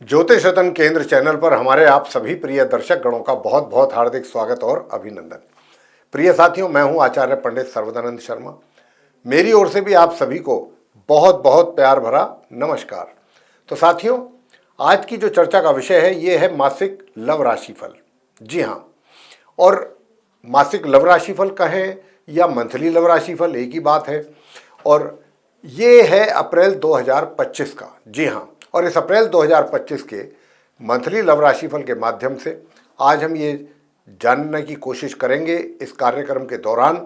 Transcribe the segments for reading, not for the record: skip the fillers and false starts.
ज्योतिष रतन केंद्र चैनल पर हमारे आप सभी प्रिय दर्शक गणों का बहुत बहुत हार्दिक स्वागत और अभिनंदन। प्रिय साथियों, मैं हूं आचार्य पंडित सर्वदानंद शर्मा। मेरी ओर से भी आप सभी को बहुत बहुत प्यार भरा नमस्कार। तो साथियों, आज की जो चर्चा का विषय है ये है मासिक लव राशिफल। जी हाँ, और मासिक लव राशिफल कहें या मंथली लव राशिफल एक ही बात है। और ये है अप्रैल 2025 का। जी हाँ, और इस अप्रैल 2025 के मंथली लव राशिफल के माध्यम से आज हम ये जानने की कोशिश करेंगे इस कार्यक्रम के दौरान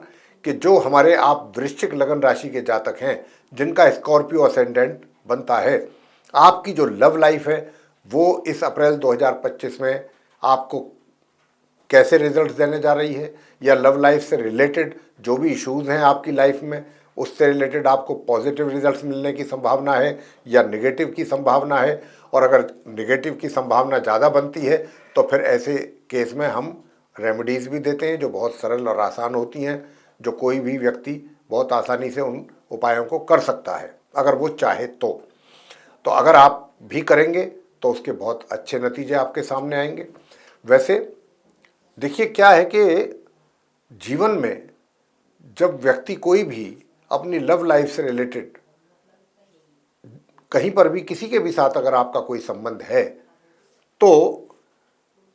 कि जो हमारे आप वृश्चिक लगन राशि के जातक हैं जिनका स्कॉर्पियो असेंडेंट बनता है, आपकी जो लव लाइफ है वो इस अप्रैल 2025 में आपको कैसे रिजल्ट देने जा रही है, या लव लाइफ से रिलेटेड जो भी इश्यूज़ हैं आपकी लाइफ में उससे रिलेटेड आपको पॉजिटिव रिजल्ट्स मिलने की संभावना है या नेगेटिव की संभावना है। और अगर नेगेटिव की संभावना ज़्यादा बनती है तो फिर ऐसे केस में हम रेमेडीज़ भी देते हैं जो बहुत सरल और आसान होती हैं, जो कोई भी व्यक्ति बहुत आसानी से उन उपायों को कर सकता है अगर वो चाहे तो अगर आप भी करेंगे तो उसके बहुत अच्छे नतीजे आपके सामने आएंगे। वैसे देखिए, क्या है कि जीवन में जब व्यक्ति कोई भी अपनी लव लाइफ से रिलेटेड कहीं पर भी किसी के भी साथ अगर आपका कोई संबंध है तो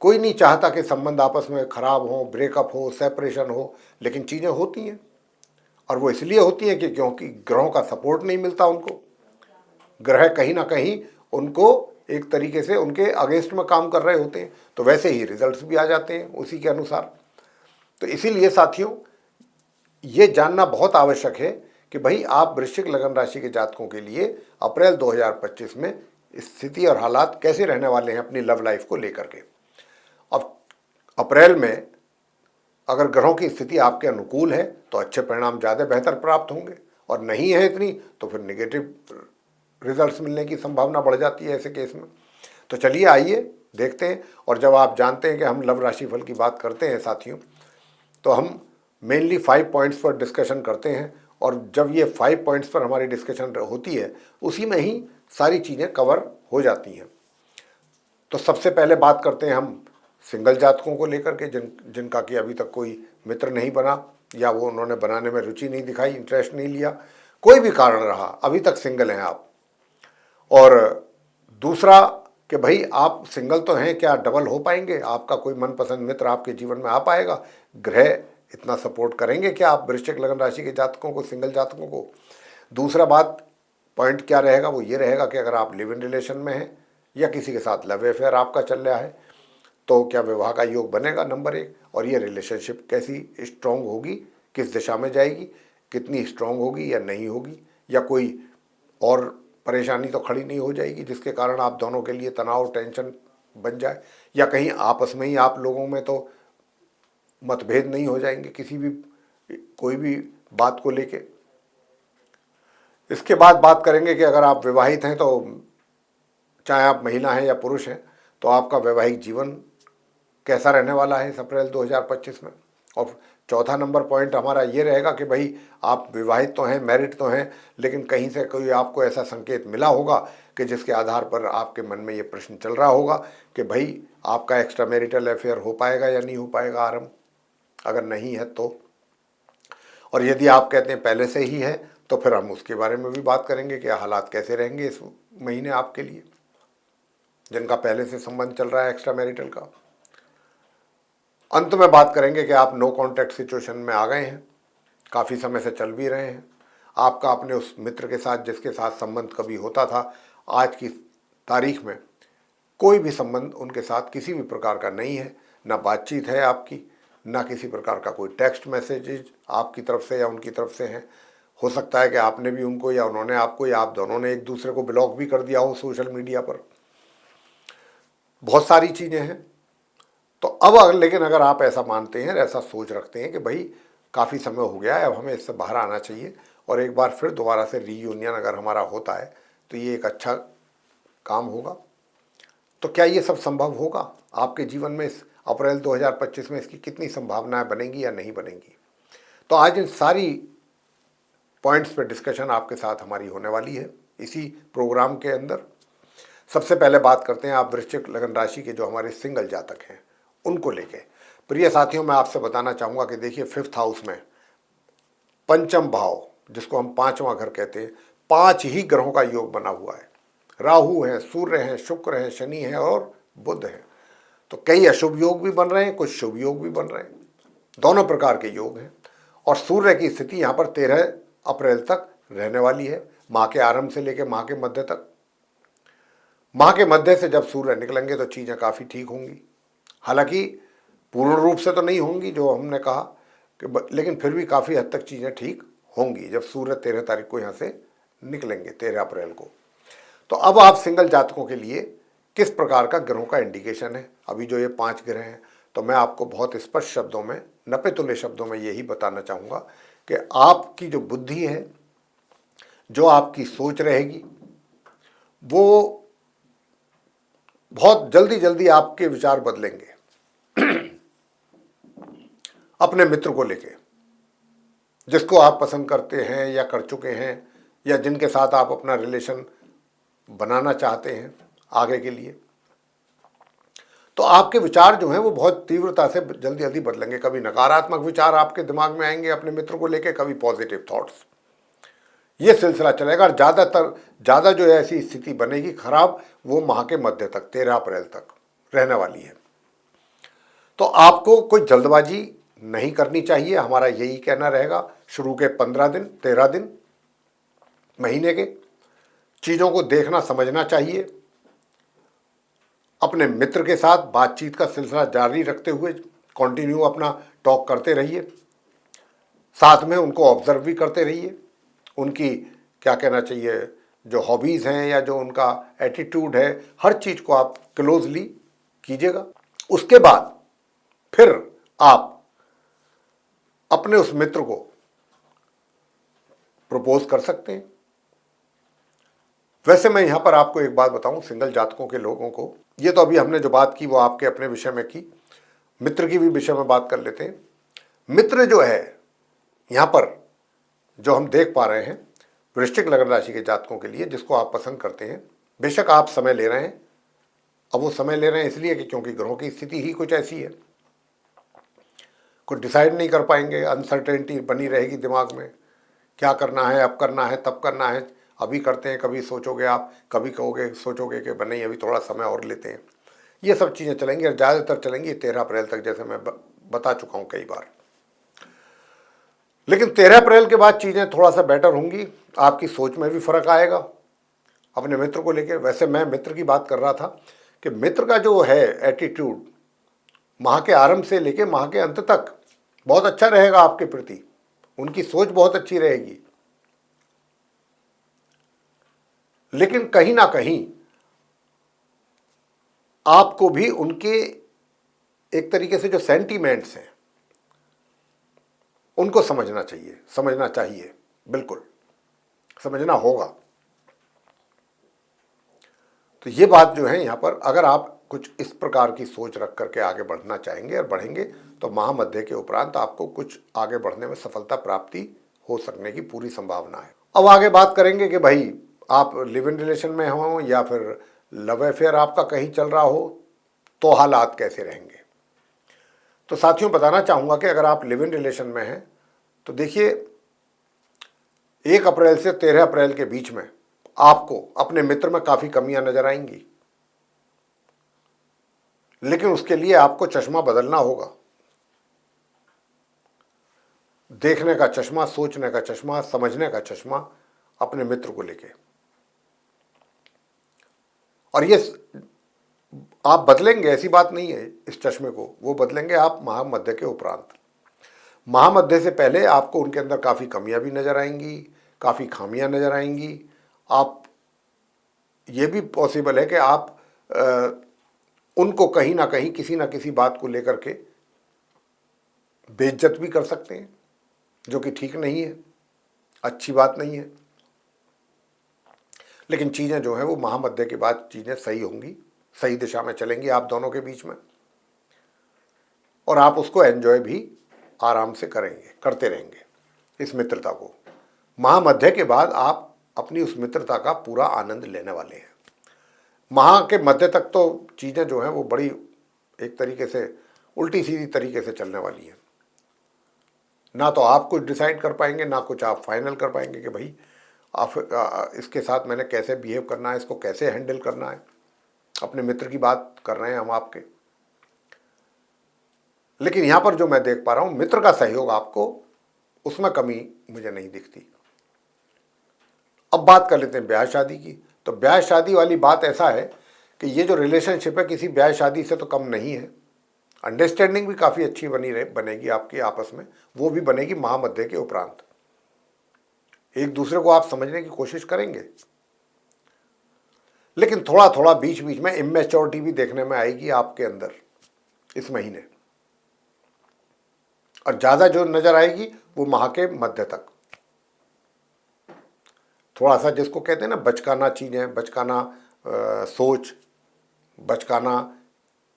कोई नहीं चाहता कि संबंध आपस में खराब हो, ब्रेकअप हो, सेपरेशन हो, लेकिन चीज़ें होती हैं। और वो इसलिए होती हैं कि क्योंकि ग्रहों का सपोर्ट नहीं मिलता उनको। ग्रह कहीं ना कहीं उनको एक तरीके से उनके अगेंस्ट में काम कर रहे होते हैं, तो वैसे ही रिजल्ट्स भी आ जाते हैं उसी के अनुसार। तो इसीलिए साथियों, ये जानना बहुत आवश्यक है कि भाई आप वृश्चिक लगन राशि के जातकों के लिए अप्रैल 2025 में स्थिति और हालात कैसे रहने वाले हैं अपनी लव लाइफ को लेकर के। अब अप्रैल में अगर ग्रहों की स्थिति आपके अनुकूल है तो अच्छे परिणाम ज़्यादा बेहतर प्राप्त होंगे, और नहीं है इतनी तो फिर नेगेटिव रिजल्ट्स मिलने की संभावना बढ़ जाती है ऐसे केस में। तो चलिए आइए देखते हैं। और जब आप जानते हैं कि हम लव राशिफल की बात करते हैं साथियों, तो हम मेनली 5 पॉइंट्स पर डिस्कशन करते हैं, और जब ये 5 पॉइंट्स पर हमारी डिस्कशन होती है उसी में ही सारी चीज़ें कवर हो जाती हैं। तो सबसे पहले बात करते हैं हम सिंगल जातकों को लेकर के जिनका कि अभी तक कोई मित्र नहीं बना, या वो उन्होंने बनाने में रुचि नहीं दिखाई, इंटरेस्ट नहीं लिया, कोई भी कारण रहा, अभी तक सिंगल हैं आप। और दूसरा कि भाई आप सिंगल तो हैं, क्या डबल हो पाएंगे? आपका कोई मनपसंद मित्र आपके जीवन में आ पाएगा? ग्रह इतना सपोर्ट करेंगे क्या आप वृश्चिक लगन राशि के जातकों को, सिंगल जातकों को? दूसरा बात पॉइंट क्या रहेगा, वो ये रहेगा कि अगर आप लिव इन रिलेशन में हैं या किसी के साथ लव अफेयर आपका चल रहा है तो क्या विवाह का योग बनेगा, नंबर 1। और ये रिलेशनशिप कैसी स्ट्रांग होगी, किस दिशा में जाएगी, कितनी स्ट्रांग होगी या नहीं होगी, या कोई और परेशानी तो खड़ी नहीं हो जाएगी जिसके कारण आप दोनों के लिए तनाव, टेंशन बन जाए, या कहीं आपस में ही आप लोगों में तो मतभेद नहीं हो जाएंगे किसी भी कोई भी बात को लेके। इसके बाद बात करेंगे कि अगर आप विवाहित हैं तो चाहे आप महिला हैं या पुरुष हैं तो आपका वैवाहिक जीवन कैसा रहने वाला है इस अप्रैल 2025 में। और चौथा नंबर पॉइंट हमारा ये रहेगा कि भाई आप विवाहित तो हैं, मैरिड तो हैं, लेकिन कहीं से कोई आपको ऐसा संकेत मिला होगा कि जिसके आधार पर आपके मन में ये प्रश्न चल रहा होगा कि भाई आपका एक्स्ट्रा मैरिटल अफेयर हो पाएगा या नहीं हो पाएगा आरंभ, अगर नहीं है तो। और यदि आप कहते हैं पहले से ही है तो फिर हम उसके बारे में भी बात करेंगे कि हालात कैसे रहेंगे इस महीने आपके लिए जिनका पहले से संबंध चल रहा है एक्स्ट्रा मैरिटल का। अंत में बात करेंगे कि आप नो कॉन्टैक्ट सिचुएशन में आ गए हैं, काफ़ी समय से चल भी रहे हैं, आपका अपने उस मित्र के साथ जिसके साथ संबंध कभी होता था, आज की तारीख में कोई भी संबंध उनके साथ किसी भी प्रकार का नहीं है, ना बातचीत है आपकी, ना किसी प्रकार का कोई टेक्स्ट मैसेजेज आपकी तरफ से या उनकी तरफ से हैं। हो सकता है कि आपने भी उनको या उन्होंने आपको, या आप दोनों ने एक दूसरे को ब्लॉक भी कर दिया हो सोशल मीडिया पर। बहुत सारी चीज़ें हैं। तो अब लेकिन अगर आप ऐसा मानते हैं, ऐसा सोच रखते हैं कि भाई काफ़ी समय हो गया है, अब हमें इससे बाहर आना चाहिए और एक बार फिर दोबारा से रीयूनियन अगर हमारा होता है तो ये एक अच्छा काम होगा, तो क्या ये सब संभव होगा आपके जीवन में इस अप्रैल 2025 में? इसकी कितनी संभावनाएं बनेंगी या नहीं बनेंगी? तो आज इन सारी पॉइंट्स पे डिस्कशन आपके साथ हमारी होने वाली है इसी प्रोग्राम के अंदर। सबसे पहले बात करते हैं आप वृश्चिक लगन राशि के जो हमारे सिंगल जातक हैं उनको लेके। प्रिय साथियों, मैं आपसे बताना चाहूँगा कि देखिए 5th हाउस में पंचम भाव, जिसको हम पांचवा घर कहते हैं, 5 ही ग्रहों का योग बना हुआ है। राहु है, सूर्य है, शुक्र है, शनि है और बुध है। तो कई अशुभ योग भी बन रहे हैं, कुछ शुभ योग भी बन रहे हैं, दोनों प्रकार के योग हैं। और सूर्य की स्थिति यहाँ पर 13 अप्रैल तक रहने वाली है, माह के आरंभ से लेकर माह के मध्य तक। माह के मध्य से जब सूर्य निकलेंगे तो चीज़ें काफ़ी ठीक होंगी। हालांकि पूर्ण रूप से तो नहीं होंगी जो हमने कहा कि, लेकिन फिर भी काफ़ी हद तक चीज़ें ठीक होंगी जब सूर्य 13 तारीख को यहाँ से निकलेंगे, 13 अप्रैल को। तो अब आप सिंगल जातकों के लिए किस प्रकार का ग्रहों का इंडिकेशन है, अभी जो ये 5 ग्रह हैं, तो मैं आपको बहुत स्पष्ट शब्दों में, नपे तुले शब्दों में यही बताना चाहूँगा कि आपकी जो बुद्धि है, जो आपकी सोच रहेगी, वो बहुत जल्दी जल्दी आपके विचार बदलेंगे अपने मित्र को लेके, जिसको आप पसंद करते हैं या कर चुके हैं, या जिनके साथ आप अपना रिलेशन बनाना चाहते हैं आगे के लिए। तो आपके विचार जो हैं वो बहुत तीव्रता से जल्दी जल्दी बदलेंगे। कभी नकारात्मक विचार आपके दिमाग में आएंगे अपने मित्र को लेके, कभी पॉजिटिव थॉट्स। ये सिलसिला चलेगा और ज़्यादा जो ऐसी स्थिति बनेगी खराब, वो माह के मध्य तक, 13 अप्रैल तक रहने वाली है। तो आपको कोई जल्दबाजी नहीं करनी चाहिए, हमारा यही कहना रहेगा। शुरू के 15 दिन, 13 दिन महीने के चीज़ों को देखना समझना चाहिए। अपने मित्र के साथ बातचीत का सिलसिला जारी रखते हुए कंटिन्यू अपना टॉक करते रहिए, साथ में उनको ऑब्जर्व भी करते रहिए, उनकी क्या कहना चाहिए जो हॉबीज़ हैं या जो उनका एटीट्यूड है, हर चीज़ को आप क्लोजली कीजिएगा। उसके बाद फिर आप अपने उस मित्र को प्रपोज कर सकते हैं। वैसे मैं यहाँ पर आपको एक बात बताऊं, सिंगल जातकों के लोगों को, ये तो अभी हमने जो बात की वो आपके अपने विषय में की, मित्र की भी विषय में बात कर लेते हैं। मित्र जो है यहाँ पर जो हम देख पा रहे हैं वृश्चिक लगन राशि के जातकों के लिए, जिसको आप पसंद करते हैं, बेशक आप समय ले रहे हैं। अब वो समय ले रहे हैं इसलिए कि क्योंकि ग्रहों की स्थिति ही कुछ ऐसी है, कुछ डिसाइड नहीं कर पाएंगे, अनसर्टेनिटी बनी रहेगी दिमाग में, क्या करना है, अब करना है, तब करना है, अभी करते हैं, कभी सोचोगे आप, कभी कहोगे सोचोगे कि नहीं अभी थोड़ा समय और लेते हैं। ये सब चीज़ें चलेंगी और ज़्यादातर चलेंगी 13 अप्रैल तक, जैसे मैं बता चुका हूँ कई बार। लेकिन 13 अप्रैल के बाद चीज़ें थोड़ा सा बेटर होंगी, आपकी सोच में भी फर्क आएगा अपने मित्र को लेकर। वैसे मैं मित्र की बात कर रहा था कि मित्र का जो है एटीट्यूड माह के आरंभ से लेकर माह के अंत तक बहुत अच्छा रहेगा आपके प्रति, उनकी सोच बहुत अच्छी रहेगी। लेकिन कहीं ना कहीं आपको भी उनके एक तरीके से जो सेंटीमेंट्स हैं उनको समझना चाहिए, बिल्कुल समझना होगा। तो ये बात जो है यहाँ पर, अगर आप कुछ इस प्रकार की सोच रख करके आगे बढ़ना चाहेंगे और बढ़ेंगे तो माह मध्य के उपरांत आपको कुछ आगे बढ़ने में सफलता प्राप्ति हो सकने की पूरी संभावना है। अब आगे बात करेंगे कि भाई आप लिव इन रिलेशन में हो या फिर लव अफेयर आपका कहीं चल रहा हो तो हालात कैसे रहेंगे। तो साथियों बताना चाहूँगा कि अगर आप लिव इन रिलेशन में हैं तो देखिए 1 अप्रैल से 13 अप्रैल के बीच में आपको अपने मित्र में काफ़ी कमियां नजर आएंगी, लेकिन उसके लिए आपको चश्मा बदलना होगा। देखने का चश्मा, सोचने का चश्मा, समझने का चश्मा अपने मित्र को लेके। और ये आप बदलेंगे, ऐसी बात नहीं है, इस चश्मे को वो बदलेंगे आप महामध्य के उपरांत। महामध्य से पहले आपको उनके अंदर काफ़ी कमियां भी नजर आएंगी, काफ़ी खामियां नजर आएंगी। आप ये भी पॉसिबल है कि आप उनको कहीं ना कहीं किसी ना किसी बात को लेकर के बेइज्जत भी कर सकते हैं, जो कि ठीक नहीं है, अच्छी बात नहीं है। लेकिन चीज़ें जो हैं वो महामध्य के बाद चीज़ें सही होंगी, सही दिशा में चलेंगी आप दोनों के बीच में, और आप उसको एंजॉय भी आराम से करते रहेंगे इस मित्रता को। महामध्य के बाद आप अपनी उस मित्रता का पूरा आनंद लेने वाले हैं। माह के मध्य तक तो चीज़ें जो हैं वो बड़ी एक तरीके से उल्टी सीधी तरीके से चलने वाली हैं। ना तो आप कुछ डिसाइड कर पाएंगे, ना कुछ आप फाइनल कर पाएंगे कि भाई आप इसके साथ मैंने कैसे बिहेव करना है, इसको कैसे हैंडल करना है। अपने मित्र की बात कर रहे हैं हम आपके, लेकिन यहाँ पर जो मैं देख पा रहा हूँ, मित्र का सहयोग आपको उसमें कमी मुझे नहीं दिखती। अब बात कर लेते हैं ब्याह शादी की। तो ब्याह शादी वाली बात ऐसा है कि ये जो रिलेशनशिप है किसी ब्याह शादी से तो कम नहीं है। अंडरस्टैंडिंग भी काफ़ी अच्छी बनेगी आपकी आपस में, वो भी बनेगी महामध्य के उपरांत। एक दूसरे को आप समझने की कोशिश करेंगे, लेकिन थोड़ा थोड़ा बीच बीच में इमेच्योरिटी भी देखने में आएगी आपके अंदर इस महीने, और ज़्यादा जो नज़र आएगी वो माह के मध्य तक। थोड़ा सा जिसको कहते हैं ना बचकाना चीज़ें, बचकाना सोच, बचकाना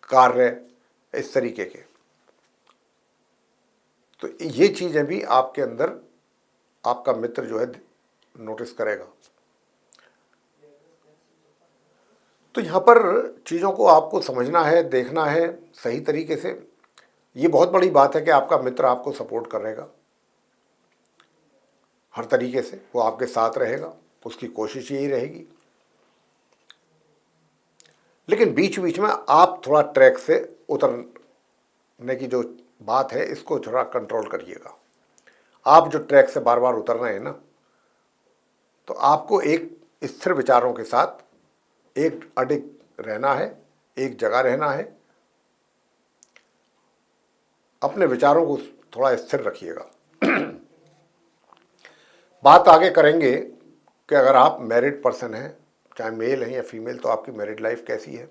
कार्य, इस तरीके के, तो ये चीज़ें भी आपके अंदर आपका मित्र जो है नोटिस करेगा। तो यहाँ पर चीज़ों को आपको समझना है, देखना है सही तरीके से। ये बहुत बड़ी बात है कि आपका मित्र आपको सपोर्ट करेगा हर तरीके से, वो आपके साथ रहेगा, उसकी कोशिश यही रहेगी। लेकिन बीच बीच में आप थोड़ा ट्रैक से उतरने की जो बात है इसको थोड़ा कंट्रोल करिएगा। आप जो ट्रैक से बार बार उतर रहे हैं ना, तो आपको एक स्थिर विचारों के साथ एक अडिग रहना है, एक जगह रहना है। अपने विचारों को थोड़ा स्थिर रखिएगा। बात आगे करेंगे कि अगर आप मैरिड पर्सन हैं, चाहे मेल हैं या फीमेल, तो आपकी मैरिड लाइफ कैसी है।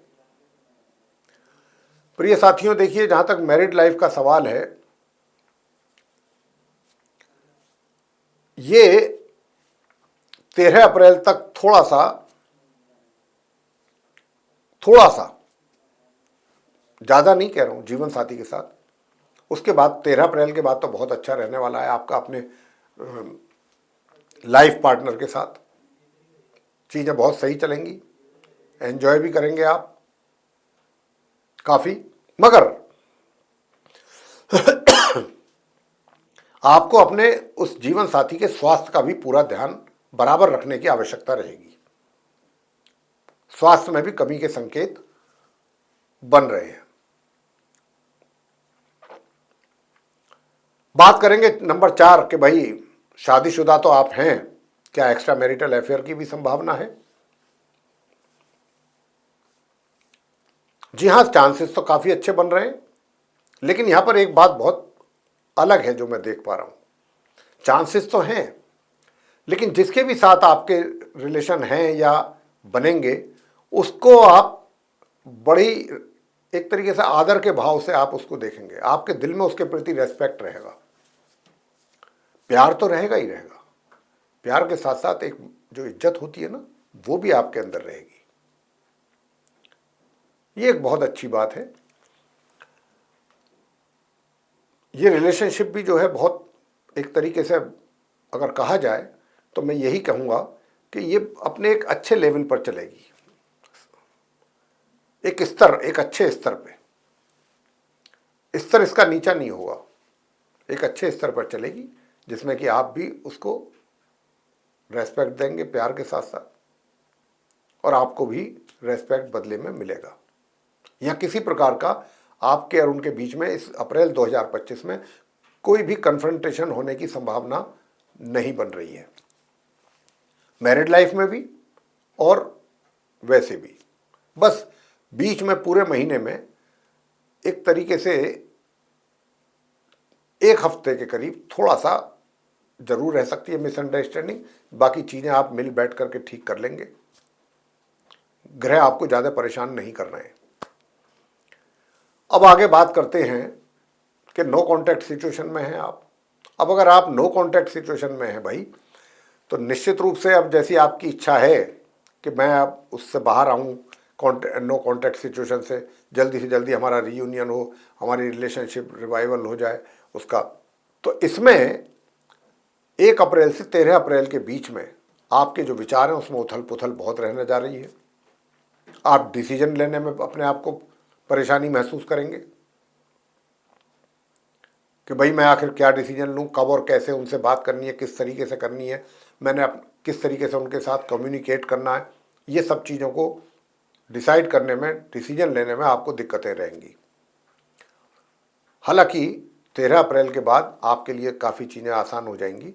प्रिय साथियों, देखिए, जहां तक मैरिड लाइफ का सवाल है, ये 13 अप्रैल तक थोड़ा सा ज़्यादा नहीं कह रहा हूँ जीवन साथी के साथ, उसके बाद 13 अप्रैल के बाद तो बहुत अच्छा रहने वाला है आपका अपने लाइफ पार्टनर के साथ। चीज़ें बहुत सही चलेंगी, एंजॉय भी करेंगे आप काफ़ी। मगर आपको अपने उस जीवन साथी के स्वास्थ्य का भी पूरा ध्यान बराबर रखने की आवश्यकता रहेगी। स्वास्थ्य में भी कमी के संकेत बन रहे हैं। बात करेंगे नंबर 4 कि भाई शादीशुदा तो आप हैं, क्या एक्स्ट्रा मैरिटल अफेयर की भी संभावना है। जी हाँ, चांसेस तो काफ़ी अच्छे बन रहे हैं, लेकिन यहाँ पर एक बात बहुत अलग है जो मैं देख पा रहा हूँ। चांसेस तो हैं, लेकिन जिसके भी साथ आपके रिलेशन हैं या बनेंगे, उसको आप बड़ी एक तरीके से आदर के भाव से आप उसको देखेंगे। आपके दिल में उसके प्रति रेस्पेक्ट रहेगा, प्यार तो रहेगा ही रहेगा। प्यार के साथ साथ एक जो इज्जत होती है ना, वो भी आपके अंदर रहेगी। ये एक बहुत अच्छी बात है। ये रिलेशनशिप भी जो है बहुत एक तरीके से अगर कहा जाए तो मैं यही कहूँगा कि ये अपने एक अच्छे लेवल पर चलेगी, एक अच्छे स्तर पे। स्तर इसका नीचा नहीं होगा, एक अच्छे स्तर पर चलेगी, जिसमें कि आप भी उसको रेस्पेक्ट देंगे प्यार के साथ साथ, और आपको भी रेस्पेक्ट बदले में मिलेगा। या किसी प्रकार का आपके और उनके बीच में इस अप्रैल 2025 में कोई भी कन्फ्रंटेशन होने की संभावना नहीं बन रही है, मैरिड लाइफ में भी और वैसे भी। बस बीच में पूरे महीने में एक तरीके से एक हफ्ते के करीब थोड़ा सा जरूर रह सकती है मिसअंडरस्टैंडिंग, बाकी चीज़ें आप मिल बैठ करके ठीक कर लेंगे। ग्रह आपको ज़्यादा परेशान नहीं कर रहे हैं। अब आगे बात करते हैं कि नो कॉन्टैक्ट सिचुएशन में हैं आप। अब अगर आप नो कॉन्टैक्ट सिचुएशन में हैं भाई, तो निश्चित रूप से अब जैसी आपकी इच्छा है कि मैं अब उससे बाहर आऊँ, नो कॉन्टैक्ट सिचुएशन से जल्दी हमारा रीयूनियन हो, हमारी रिलेशनशिप रिवाइवल हो जाए उसका, तो इसमें 1 अप्रैल से 13 अप्रैल के बीच में आपके जो विचार हैं उसमें उथल पुथल बहुत रहने जा रही है। आप डिसीजन लेने में अपने आप को परेशानी महसूस करेंगे कि भाई मैं आखिर क्या डिसीजन लूँ, कब और कैसे उनसे बात करनी है, किस तरीके से करनी है, मैंने किस तरीके से उनके साथ कम्युनिकेट करना है, ये सब चीज़ों को डिसाइड करने में, डिसीजन लेने में आपको दिक्कतें रहेंगी। हालांकि 13 अप्रैल के बाद आपके लिए काफ़ी चीज़ें आसान हो जाएंगी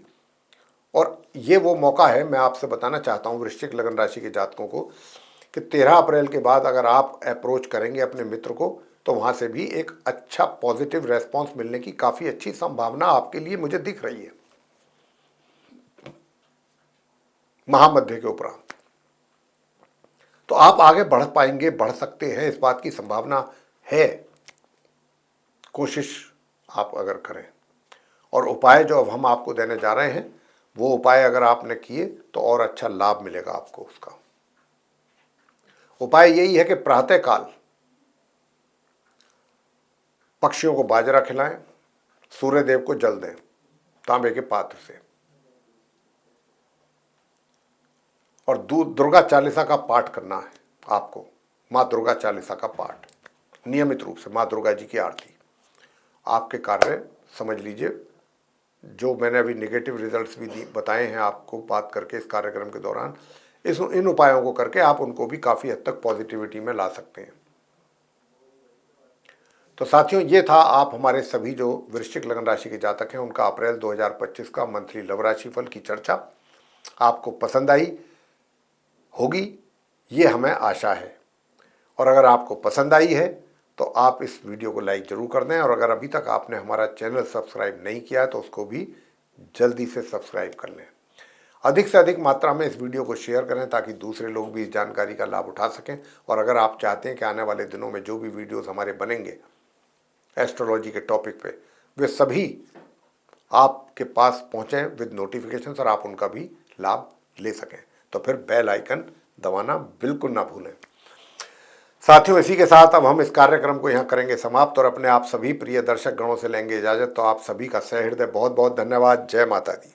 और ये वो मौका है, मैं आपसे बताना चाहता हूँ वृश्चिक लगन राशि के जातकों को, कि 13 अप्रैल के बाद अगर आप अप्रोच करेंगे अपने मित्र को तो वहाँ से भी एक अच्छा पॉजिटिव रेस्पॉन्स मिलने की काफ़ी अच्छी संभावना आपके लिए मुझे दिख रही है महामध्य के उपरांत। तो आप आगे बढ़ पाएंगे, बढ़ सकते हैं, इस बात की संभावना है, कोशिश आप अगर करें। और उपाय जो अब हम आपको देने जा रहे हैं वो उपाय अगर आपने किए तो और अच्छा लाभ मिलेगा आपको उसका। उपाय यही है कि प्रातःकाल पक्षियों को बाजरा खिलाएं, सूर्य देव को जल दें तांबे के पात्र से, और दुर्गा चालीसा का पाठ करना है आपको, माँ दुर्गा चालीसा का पाठ नियमित रूप से, माँ दुर्गा जी की आरती। आपके कार्य समझ लीजिए, जो मैंने अभी नेगेटिव रिजल्ट्स भी बताए हैं आपको बात करके इस कार्यक्रम के दौरान, इन उपायों को करके आप उनको भी काफ़ी हद तक पॉजिटिविटी में ला सकते हैं। तो साथियों, ये था आप हमारे सभी जो वृश्चिक लगन राशि के जातक हैं उनका अप्रैल 2025 का मंथली लव राशि फल की चर्चा। आपको पसंद आई होगी, ये हमें आशा है, और अगर आपको पसंद आई है तो आप इस वीडियो को लाइक ज़रूर कर दें, और अगर अभी तक आपने हमारा चैनल सब्सक्राइब नहीं किया है तो उसको भी जल्दी से सब्सक्राइब कर लें। अधिक से अधिक मात्रा में इस वीडियो को शेयर करें ताकि दूसरे लोग भी इस जानकारी का लाभ उठा सकें। और अगर आप चाहते हैं कि आने वाले दिनों में जो भी वीडियोस हमारे बनेंगे एस्ट्रोलॉजी के टॉपिक पे, वे सभी आपके पास पहुँचें विद नोटिफिकेशंस और आप उनका भी लाभ ले सकें, तो फिर बेल आइकन दबाना बिल्कुल ना भूलें। साथियों, इसी के साथ अब हम इस कार्यक्रम को यहाँ करेंगे समाप्त और अपने आप सभी प्रिय दर्शक गणों से लेंगे इजाज़त। तो आप सभी का सहृदय बहुत बहुत धन्यवाद। जय माता दी।